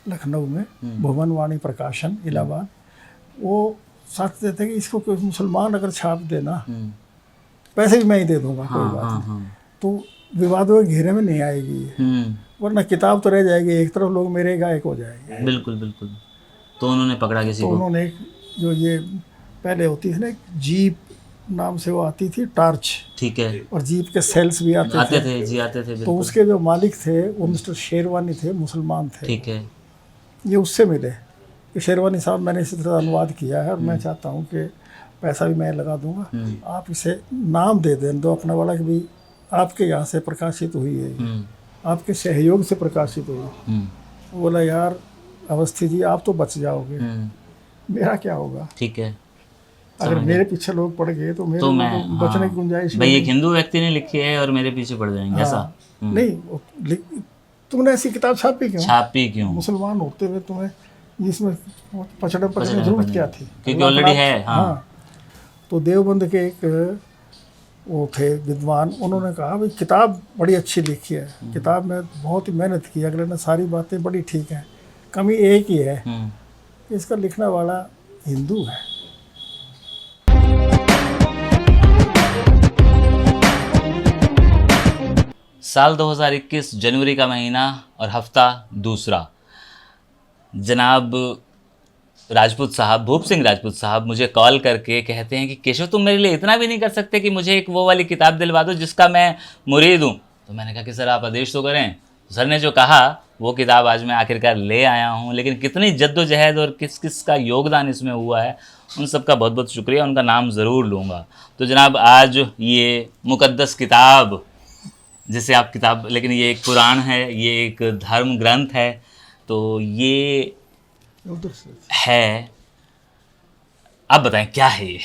लखनऊ में, भुवनवाणी प्रकाशन इलाहाबाद, वो साथ देते कि इसको कोई मुसलमान अगर छाप देना, पैसे भी मैं ही दे दूंगा, कोई बात नहीं, तो विवादों के घेरे में नहीं आएगी ये, वरना किताब तो रह जाएगी, एक तरफ लोग मेरे गायक हो जाएंगे। बिल्कुल बिल्कुल। तो उन्होंने पकड़ा किसी तो को? उन्होंने एक जो ये पहले होती थी ना, जीप नाम से वो आती थी, टार्च, ठीक है, और जीप के सेल्स भी आते थे जी, आते थे तो बिल्कुल। उसके जो मालिक थे वो मिस्टर शेरवानी थे, मुसलमान थे। ठीक है। ये उससे मिले कि शेरवानी साहब मैंने इसी तरह अनुवाद किया है और मैं चाहता हूँ कि पैसा भी मैं लगा दूंगा, आप इसे नाम दे दें दो अपना वाला कि भी आपके यहाँ से प्रकाशित हुई है, आपके सहयोग से प्रकाशित हुई। बोला यार अवस्थी जी आप तो बच जाओगे, मेरा क्या होगा? ठीक है। अगर मेरे पीछे लोग पड़ गए तो मेरे तो को मैं तो बचने की गुंजाइश भाई, नहीं। एक हिंदू व्यक्ति ने लिखी है और मेरे पीछे पड़ जाएंगे, ऐसा? नहीं, तुमने ऐसी किताब छापी क्यों? छापी क्यों? मुसलमान होते हुए तुम्हें इसमें पचड़े पड़ने की जरूरत क्या थी? क्योंकि ऑलरेडी है। हाँ। तो देवबंद के एक वो थे विद्वान, उन्होंने कहा भाई किताब बड़ी अच्छी लिखी है, किताब में बहुत ही मेहनत की, अगले ने सारी बातें बड़ी ठीक हैं, कमी एक ही है, इसका लिखने वाला हिंदू है। साल 2021 जनवरी का महीना और हफ्ता दूसरा। जनाब राजपूत साहब, भूप सिंह राजपूत साहब मुझे कॉल करके कहते हैं कि केशव तुम मेरे लिए इतना भी नहीं कर सकते कि मुझे एक वो वाली किताब दिलवा दो जिसका मैं मुरीद हूँ। तो मैंने कहा कि सर आप आदेश तो करें। तो सर ने जो कहा वो किताब आज मैं आखिरकार ले आया हूँ, लेकिन कितनी जद्दोजहद और किस किस का योगदान इसमें हुआ है उन सब का बहुत बहुत शुक्रिया, उनका नाम ज़रूर लूँगा। तो जनाब आज ये मुक़द्दस किताब, जिसे आप किताब, लेकिन ये एक कुरान है, ये एक धर्म ग्रंथ है, तो ये है, आप बताएं क्या है ये?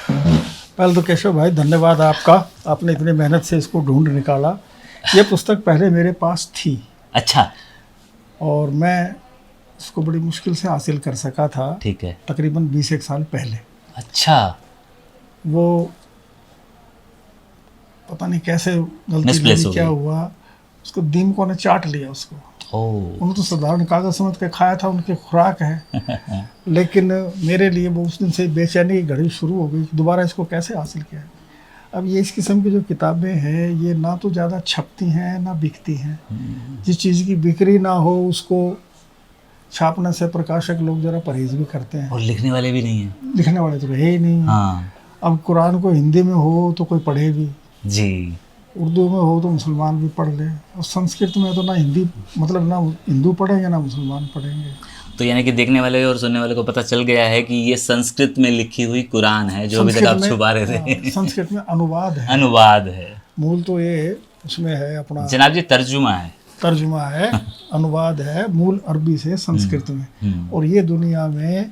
पहले तो केशव भाई धन्यवाद आपका, आपने इतनी मेहनत से इसको ढूंढ निकाला। ये पुस्तक पहले मेरे पास थी। अच्छा। और मैं इसको बड़ी मुश्किल से हासिल कर सका था। ठीक है। तकरीबन 20 साल पहले। अच्छा। वो पता नहीं कैसे गलती क्या हुआ, उसको दीमकों ने चाट लिया उसको। उन्होंने तो साधारण कागज समझ के खाया था, उनकी खुराक है। लेकिन मेरे लिए वो उस दिन से बेचैनी की घड़ी शुरू हो गई, दोबारा इसको कैसे हासिल किया। अब ये इस किस्म की जो किताबें हैं ये ना तो ज़्यादा छपती हैं ना बिकती हैं। जिस चीज़ की बिक्री ना हो उसको छापने से प्रकाशक लोग ज़रा परहेज भी करते हैं, और लिखने वाले भी नहीं हैं। लिखने वाले तो रहे ही नहीं। हाँ। अब कुरान को हिंदी में हो तो कोई पढ़े भी जी, उर्दू में हो तो मुसलमान भी पढ़ ले, और संस्कृत में तो ना हिंदी, मतलब ना हिंदू पढ़ेंगे ना मुसलमान पढ़ेंगे। तो यानी कि देखने वाले और सुनने वाले को पता चल गया है कि ये संस्कृत में लिखी हुई कुरान है, जो अभी तक आप छुपा रहे थे। संस्कृत में अनुवाद है। अनुवाद है, मूल तो ये उसमें है अपना जनाब जी तर्जुमा है। तर्जुमा है, अनुवाद है मूल अरबी से संस्कृत में। और ये दुनिया में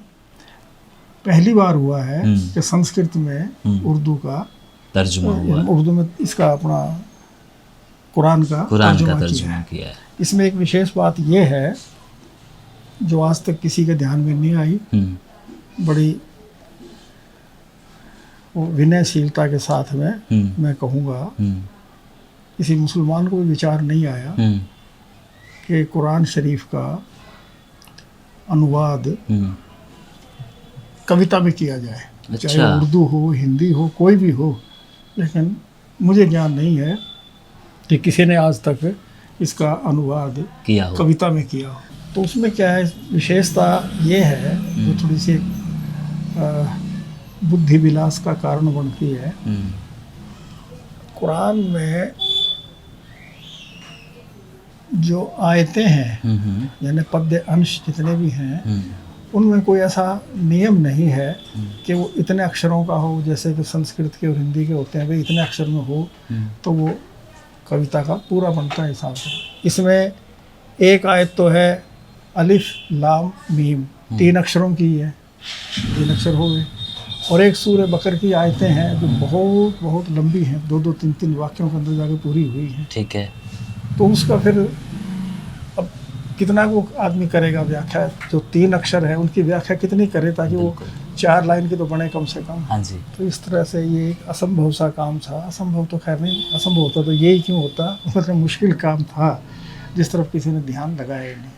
पहली बार हुआ है कि संस्कृत में उर्दू का तर्जुमा हुआ, उर्दू में इसका अपना कुरान का तर्जुमा किया है। इसमें एक विशेष बात यह है जो आज तक किसी के ध्यान में नहीं आई, बड़ी विनयशीलता के साथ में मैं कहूँगा, किसी मुसलमान को भी विचार नहीं आया कि कुरान शरीफ का अनुवाद कविता में किया जाए। अच्छा। चाहे उर्दू हो, हिंदी हो, कोई भी हो, लेकिन मुझे ज्ञान नहीं है कि किसी ने आज तक इसका अनुवाद किया हो, कविता में किया हो। तो उसमें क्या है, विशेषता ये है जो थोड़ी सी बुद्धि विलास का कारण बनती है। कुरान में जो आयतें हैं, यानी पद्य अंश जितने भी हैं, उनमें कोई ऐसा नियम नहीं है कि वो इतने अक्षरों का हो, जैसे कि संस्कृत के और हिंदी के होते हैं, भाई इतने अक्षर में हो तो वो कविता का पूरा बनता है हिसाब से। इसमें एक आयत तो है अलिफ लाम मीम, 3 अक्षरों की है, 3 अक्षर हो गए। और एक सूरह बकर की आयतें हैं जो बहुत बहुत लंबी हैं, 2-2, 3-3 वाक्यों के अंदर जाके पूरी हुई हैं। ठीक है। तो उसका फिर अब कितना वो आदमी करेगा व्याख्या, जो 3 अक्षर है उनकी व्याख्या कितनी करे ताकि वो 4 लाइन की तो बने कम से कम। हाँ जी। तो इस तरह से ये एक असंभव सा काम था। असंभव तो खैर नहीं, असंभव होता तो यही क्यों होता, मतलब मुश्किल काम था। जिस तरफ किसी ने ध्यान लगाया ही नहीं।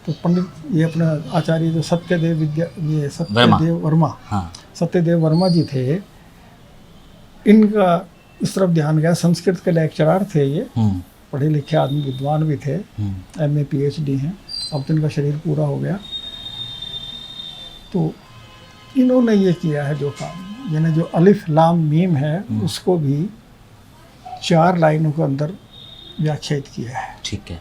तो पंडित ये अपना आचार्य जो सत्यदेव वर्मा, हाँ, सत्यदेव वर्मा जी थे, इनका इस तरफ ध्यान गया। संस्कृत के लेक्चरर थे ये, पढ़े लिखे आदमी, विद्वान भी थे, MA PhD हैं। अब तो इनका शरीर पूरा हो गया। तो इन्होंने ये किया है जो काम, यानी जो अलिफ लाम मीम है उसको भी 4 लाइनों के अंदर व्याख्यात किया है। ठीक है।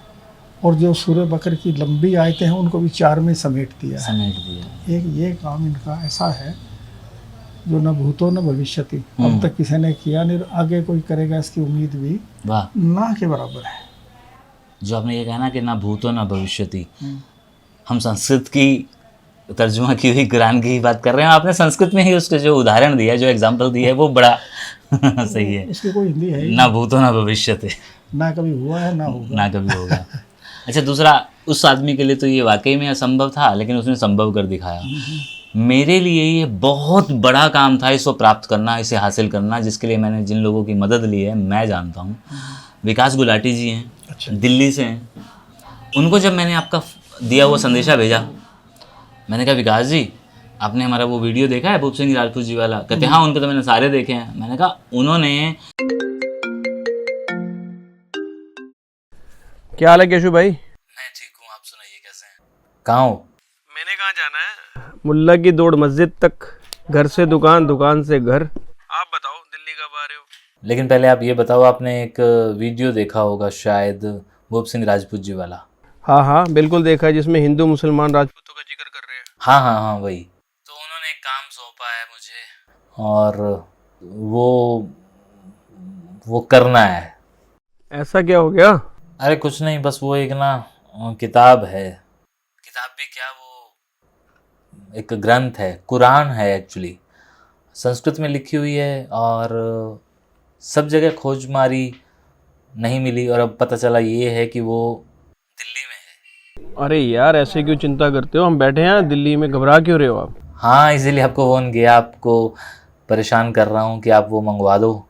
और जो सूर्य बकर की लंबी आयतें हैं उनको भी 4 में समेट दिया है। समेट दिया। एक ये काम इनका ऐसा है जो न भूतो न भविष्यति, अब तक किसी ने किया नहीं, आगे कोई करेगा इसकी उम्मीद भी वाह, ना के बराबर है। जो आपने ये कहा ना कि ना भूतो ना भविष्यति, हम संस्कृत की तर्जुमा की हुई कुरान की ही बात कर रहे हैं। आपने संस्कृत में ही उसके जो उदाहरण दिया है, जो एग्जाम्पल दिया है, वो बड़ा सही है। उसकी कोई हिंदी है ही ना भूतो ना भविष्यति, ना कभी हुआ है ना होगा, ना कभी होगा। अच्छा, दूसरा, उस आदमी के लिए तो ये वाकई में असंभव था, लेकिन उसने संभव कर दिखाया। मेरे लिए ये बहुत बड़ा काम था इसको प्राप्त करना, इसे हासिल करना, जिसके लिए मैंने जिन लोगों की मदद ली है मैं जानता हूँ। विकास गुलाटी जी हैं, अच्छा, दिल्ली से हैं। उनको जब मैंने आपका दिया हुआ संदेशा भेजा, मैंने कहा विकास जी आपने हमारा वो वीडियो देखा है भूप सिंह राजपूत जी वाला? कहते हाँ, उनके तो मैंने सारे देखे हैं। मैंने कहा उन्होंने, क्या हाल है केशु भाई? मैं ठीक हूँ, आप सुनाइए कैसे हैं? कहाँ हो? मैंने कहाँ जाना है, मुल्ला की दौड़ मस्जिद तक, घर से दुकान, दुकान से घर। आप बताओ दिल्ली कब आ रहे हो? लेकिन पहले आप ये बताओ, आपने एक वीडियो देखा होगा शायद भूप सिंह राजपूत जी वाला? हाँ हाँ बिल्कुल देखा है, जिसमें हिंदू मुसलमान राजपूतों का जिक्र कर रहे हैं। हाँ हाँ हाँ, वही। तो उन्होंने एक काम सौंपा है मुझे, और वो करना है। ऐसा क्या हो गया? अरे कुछ नहीं, बस वो एक ना किताब है, किताब भी क्या, वो एक ग्रंथ है, कुरान है एक्चुअली, संस्कृत में लिखी हुई है, और सब जगह खोज मारी, नहीं मिली, और अब पता चला ये है कि वो दिल्ली में है। अरे यार ऐसे क्यों चिंता करते हो, हम बैठे हैं दिल्ली में, घबरा क्यों रहे हो आप? हाँ, इसीलिए आपको फोन किया, आपको परेशान कर रहा हूँ कि आप वो मंगवा दो,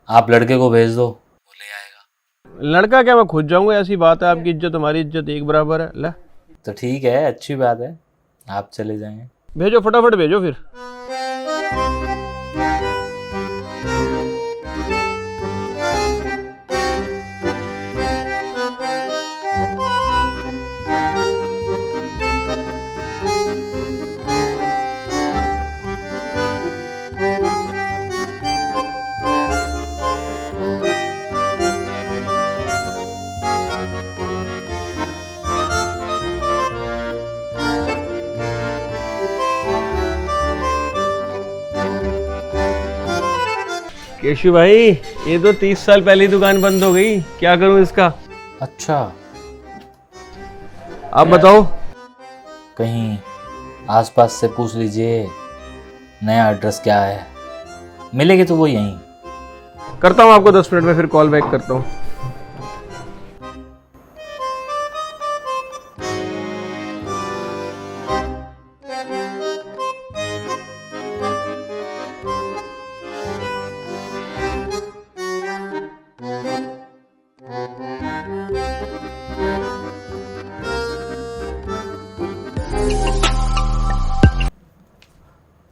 आप लड़के को भेज दो, वो ले आएगा। लड़का क्या, मैं खुद जाऊंगा? ऐसी बात है, आपकी इज्जत हमारी इज्जत एक बराबर है। ले तो ठीक है, अच्छी बात है, आप चले जाएंगे। भेजो, फटाफट भेजो फिर। केशु भाई, ये तो 30 साल पहले दुकान बंद हो गई, क्या करूं इसका? अच्छा, आप बताओ। कहीं आसपास से पूछ लीजिए नया एड्रेस क्या है, मिलेगी तो वो यहीं। करता हूँ आपको 10 मिनट में फिर कॉल बैक करता हूँ।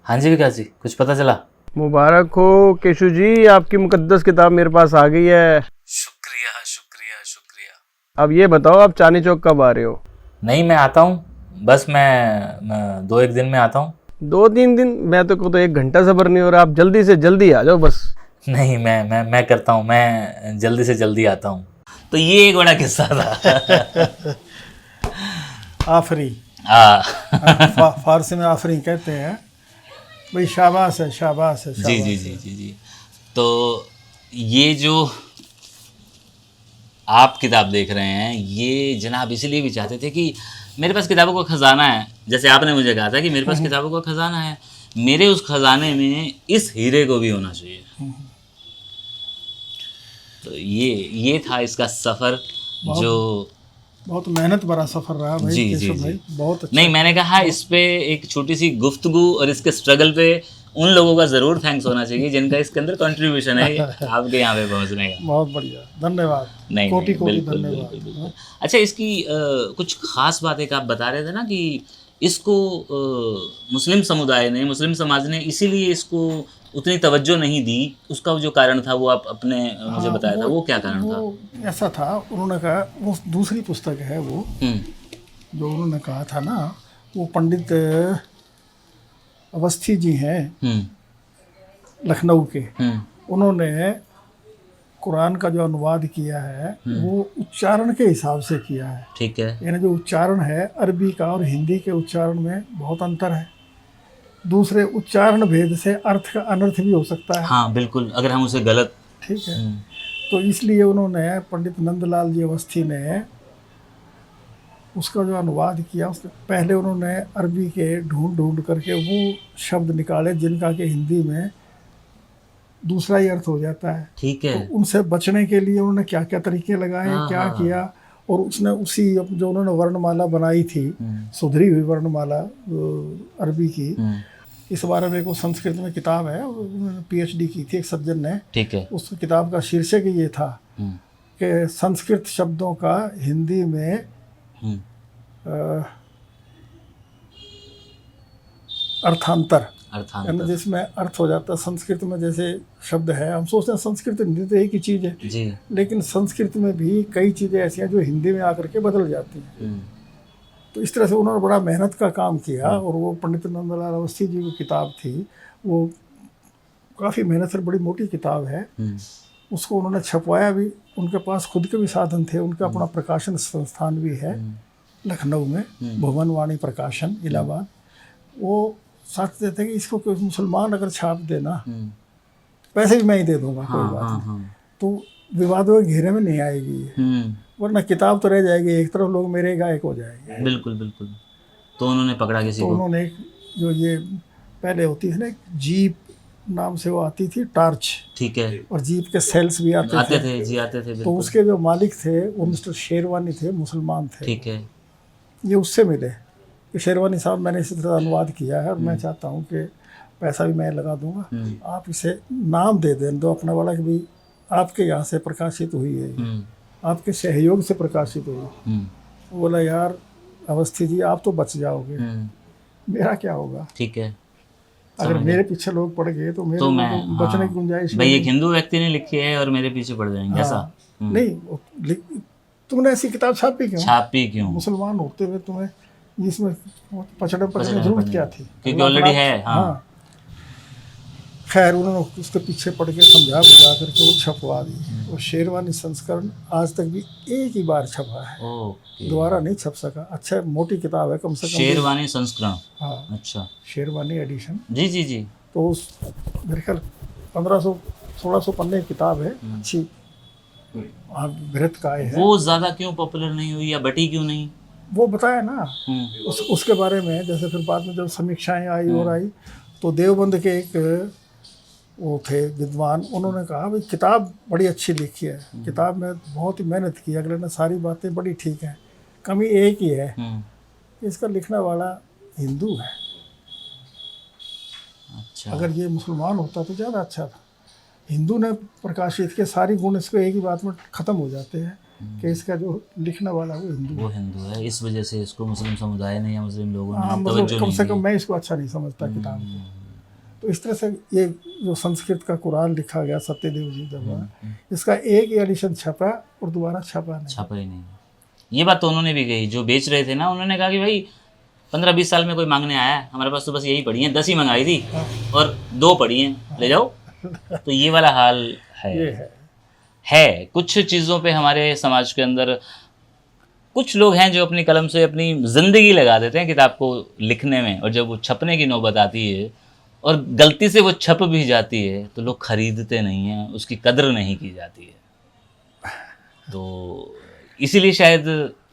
हाँ जी विकास जी, कुछ पता चला? मुबारक हो केशु जी, आपकी मुकद्दस किताब मेरे पास आ गई है। शुक्रिया शुक्रिया शुक्रिया। अब ये बताओ आप चांदनी चौक कब आ रहे हो? नहीं, मैं आता हूँ, बस मैं 2-1 दिन में आता हूँ। 2-3 दिन? मैं तो को तो 1 घंटा सबर नहीं हो रहा, आप जल्दी से जल्दी आ जाओ बस। नहीं, मैं करता हूँ, मैं जल्दी से जल्दी आता हूँ। तो ये एक बड़ा किस्सा था। आफरी, फारसी में आफरी कहते हैं भाई, शाबाश है, शाबाश है, जी शाबाश जी है। जी जी जी। तो ये जो आप किताब देख रहे हैं, ये जनाब इसलिए भी चाहते थे कि मेरे पास किताबों का खजाना है, जैसे आपने मुझे कहा था कि मेरे पास किताबों का खजाना है, मेरे उस खजाने में इस हीरे को भी होना चाहिए। तो ये था इसका सफ़र, जो बहुत मेहनत भरा सफर रहा भाई, जी केशव जी भाई, जी। बहुत अच्छा। नहीं, मैंने कहा इस पे एक छोटी सी गुफ्तगू और इसके स्ट्रगल पे उन लोगों का ज़रूर थैंक्स होना चाहिए जिनका इसके अंदर कंट्रीब्यूशन है आपके यहाँ पे पहुँचने का। बहुत बढ़िया, धन्यवाद, नहीं कोटि कोटि बिल्कुल, धन्यवाद। बिल्कुल, बिल्कुल। अच्छा, इसकी कुछ खास बात एक आप बता रहे थे ना कि इसको मुस्लिम समुदाय ने, मुस्लिम समाज ने इसीलिए इसको उतनी तवज्जो नहीं दी, उसका जो कारण था वो आप अपने मुझे हाँ, बताया था, वो क्या कारण था? वो ऐसा था, उन्होंने कहा, वो दूसरी पुस्तक है वो, जो उन्होंने कहा था ना, वो पंडित अवस्थी जी हैं लखनऊ के, उन्होंने कुरान का जो अनुवाद किया है वो उच्चारण के हिसाब से किया है। ठीक है। यानी जो उच्चारण है अरबी का और हिंदी के उच्चारण में बहुत अंतर है। दूसरे उच्चारण भेद से अर्थ का अनर्थ भी हो सकता है। हाँ बिल्कुल, अगर हम उसे गलत, ठीक है। तो इसलिए उन्होंने, पंडित नंदलाल जी अवस्थी ने उसका जो अनुवाद किया, उसके पहले उन्होंने अरबी के ढूंढ करके वो शब्द निकाले जिनका कि हिंदी में दूसरा ही अर्थ हो जाता है। ठीक है। तो उनसे बचने के लिए उन्होंने क्या क्या तरीके लगाए, क्या किया, और उसने उसी जो उन्होंने वर्णमाला बनाई थी, सुधरी हुई वर्णमाला अरबी की, इस बारे में को संस्कृत में किताब है, उन्होंने PhD की थी एक सज्जन ने। ठीक है। उस किताब का शीर्षक ये था कि संस्कृत शब्दों का हिंदी में अर्थांतर, यानी जिसमें अर्थ हो जाता है। संस्कृत में जैसे शब्द है, हम सोचते हैं संस्कृत हिंदी तो एक ही चीज़ है जी, लेकिन संस्कृत में भी कई चीज़ें ऐसी हैं जो हिंदी में आकर के बदल जाती हैं। तो इस तरह से उन्होंने बड़ा मेहनत का काम किया, और वो पंडित नंदलाल अवस्थी जी की किताब थी, वो काफ़ी मेहनत से, बड़ी मोटी किताब है। उसको उन्होंने छपवाया भी, उनके पास खुद के भी साधन थे, उनका अपना प्रकाशन संस्थान भी है लखनऊ में, भुवनवाणी प्रकाशन इलाहाबाद। वो साथ देते कि इसको कोई मुसलमान अगर छाप देना, पैसे भी मैं ही दे दूंगा, कोई बात नहीं, तो विवादों के घेरे में नहीं आएगी, वरना किताब तो रह जाएगी, एक तरफ लोग मेरे गायक हो जाएंगे। बिल्कुल बिल्कुल। तो उन्होंने पकड़ा किसी तो को? उन्होंने एक, जो ये पहले होती है ना, जीप नाम से वो आती थी, टार्च। ठीक है। और जीप के सेल्स भी आते थे जी, आते थे। तो उसके जो मालिक थे वो मिस्टर शेरवानी थे, मुसलमान थे। ठीक है। ये उससे मिले कि शेरवानी साहब, मैंने इसी तरह अनुवाद किया है और मैं चाहता हूँ कि पैसा भी मैं लगा दूंगा, आप इसे नाम दे दें दो अपना वाला, कि भाई आपके यहाँ से प्रकाशित हुई है, आपके सहयोग से प्रकाशित हुई। वो बोला, यार अवस्थी जी, आप तो बच जाओगे, मेरा क्या होगा? ठीक है। अगर मेरे पीछे लोग पड़ गए तो मेरे को बचने की गुंजाइश भाई, एक हिंदू व्यक्ति ने लिखी है और मेरे पीछे पड़ जाएंगे, ऐसा नहीं। तुमने ऐसी किताब छापी क्यों? मुसलमान होते हुए तुम्हें इसमें पछड़े जरूरत क्या थी? क्योंकि ऑलरेडी है। हाँ। खैर, उन्होंने उसके पीछे पड़ के समझा बुझा करके वो छपवा दी। वो शेरवानी संस्करण आज तक भी एक ही बार छपा है, दोबारा नहीं छप सका। अच्छा, मोटी किताब है, कम से कम शेरवानी संस्करण। हाँ, अच्छा, शेरवानी एडिशन। जी जी जी। तो उस मेरे ख्याल 1500-1600 पन्ने की किताब है, अच्छी बृहत काय है। वो ज़्यादा क्यों पॉपुलर नहीं हुई या बटी क्यों नहीं? वो बताया ना उसके बारे में। जैसे फिर बाद में जब समीक्षाएं आई और आई, तो देवबंद के एक वो थे विद्वान, उन्होंने कहा भाई किताब बड़ी अच्छी लिखी है, किताब में बहुत ही मेहनत की, अगले ने सारी बातें बड़ी ठीक हैं, कमी एक ही है कि इसका लिखने वाला हिंदू है। अच्छा। अगर ये मुसलमान होता तो ज़्यादा अच्छा था। हिंदू ने प्रकाशित के सारी गुण इसको एक ही बात में ख़त्म हो जाते हैं कि इसका जो लिखने वाला वो हिंदू है। इस वजह से इसको मुस्लिम समुदाय ने या मुस्लिम लोगों ने मतलब कम से कम मैं इसको अच्छा नहीं समझता किताब को। तो इस तरह से ये जो संस्कृत का कुरान लिखा गया सत्यदेव जी द्वारा, इसका एक ही एडिशन छपा और दोबारा छपा ही नहीं। ये बात तो उन्होंने भी कही, जो बेच रहे थे ना, उन्होंने कहा कि भाई 15-20 साल में कोई मांगने आया है, हमारे पास तो बस यही पड़ी हैं, 10 ही मंगाई थी और 2 पड़ी हैं, ले जाओ। तो ये वाला हाल है। ये है कुछ चीज़ों पे हमारे समाज के अंदर कुछ लोग हैं जो अपनी कलम से अपनी ज़िंदगी लगा देते हैं किताब को लिखने में, और जब वो छपने की नौबत आती है और गलती से वो छप भी जाती है तो लोग खरीदते नहीं हैं, उसकी कदर नहीं की जाती है। तो इसीलिए शायद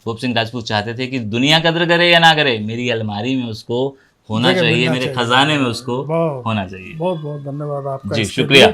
भूप सिंह राजपूत चाहते थे कि दुनिया कदर करे या ना करे, मेरी अलमारी में उसको होना चाहिए, मेरे खजाने में उसको होना चाहिए। बहुत बहुत धन्यवाद आपका। जी शुक्रिया।